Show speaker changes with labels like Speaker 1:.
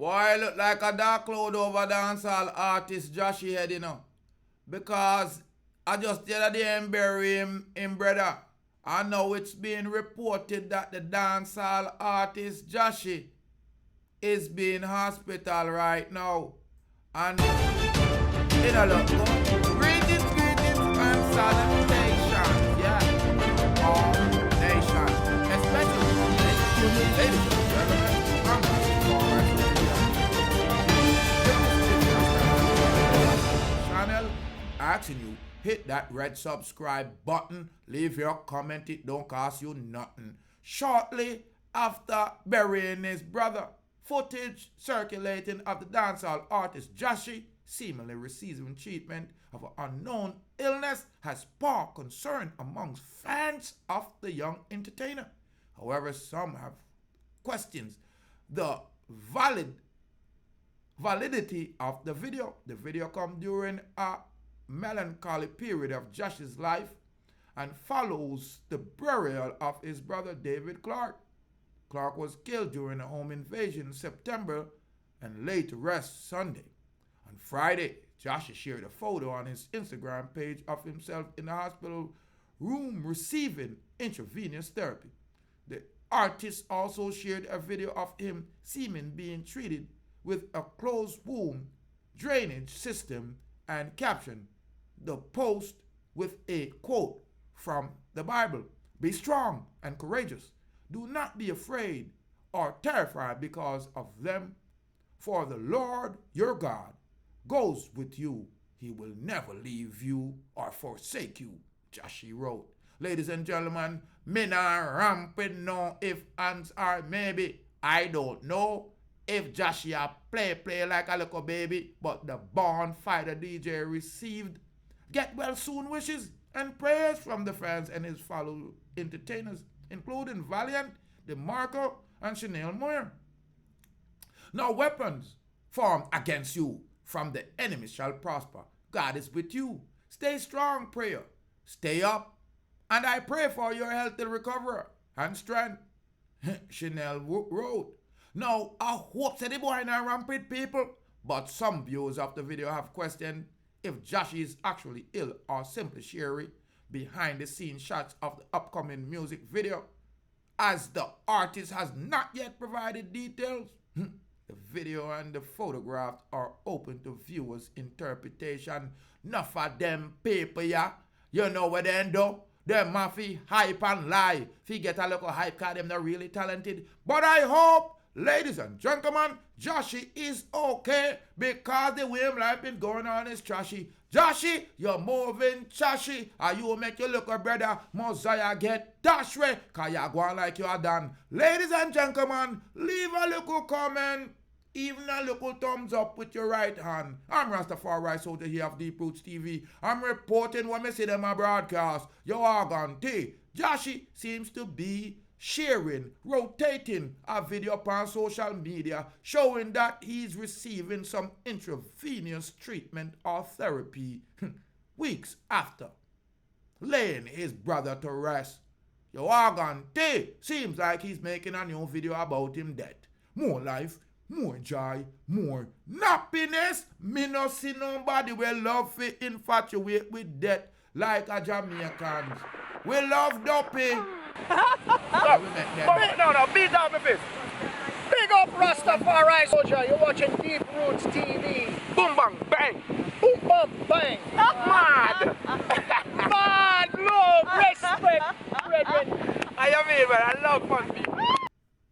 Speaker 1: Boy, look like a dark cloud over dancehall artist Jahshii head, you know. Because I just the other day bury him brother. I know it's being reported that the dancehall artist Jahshii is being hospital right now. And in a look, greetings and salutations, yeah. All nations, especially ladies and gentlemen, I'm channel asking you, hit that red subscribe button, leave your comment, it don't cost you nothing. Shortly after burying his brother, footage circulating of the dancehall artist Jahshii seemingly receiving treatment of an unknown illness has sparked concern amongst fans of the young entertainer. However, some have questions the validity of the video. The video come during a melancholy period of Jahshii's life and follows the burial of his brother David Clark. Clark was killed during a home invasion in September and laid to rest Sunday. On Friday, Jahshii shared a photo on his Instagram page of himself in the hospital room receiving intravenous therapy. The artist also shared a video of him seeming being treated with a closed wound drainage system and captioned the post with a quote from the Bible. Be strong and courageous. Do not be afraid or terrified because of them, for the Lord your God goes with you. He will never leave you or forsake you, Jahshii wrote. Ladies and gentlemen, me not rampant no if ands or maybe. I don't know if Jahshii a play like a little baby, but the born fighter DJ received get well soon wishes and prayers from the fans and his fellow entertainers, including Valiant, DeMarco, and Chanel Moyer. No weapons formed against you from the enemy shall prosper. God is with you. Stay strong, prayer. Stay up, and I pray for your healthy recovery and strength. Chanel wrote. Now, I hope that the boy not rampant people, but some viewers of the video have questioned if Jahshii is actually ill or simply sharing behind the scenes shots of the upcoming music video, as the artist has not yet provided details. The video and the photograph are open to viewers' interpretation. Enough of them people, yeah. You know what they do? Them mafia hype and lie. If you get a little hype, cause them not really talented. But I hope, ladies and gentlemen, Jahshii is okay because the way him life been going on is trashy. Jahshii, you're moving trashy, and you will make your little brother Mosiah get dash way, cause you're going like you are done. Ladies and gentlemen, leave a little comment, even a little thumbs up with your right hand. I'm Rastafari, soldier here of Deep Roots TV. I'm reporting what me see them a broadcast. Yo, Argon T. Jahshii seems to be rotating a video upon social media showing that he's receiving some intravenous treatment or therapy weeks after laying his brother to rest. Yo, Argon T seems like he's making a new video about him dead. More life, more joy, more happiness. Me no see nobody will love to infatuate with death like a Jamaicans. We love dopey.
Speaker 2: No, beat down the fist. Big up Rastafari, soldier. You're watching Deep Roots TV.
Speaker 3: Boom bang bang.
Speaker 2: Boom bam bang.
Speaker 3: Mad.
Speaker 2: Mad love, respect, brethren.
Speaker 3: I mean, man, I love fun people.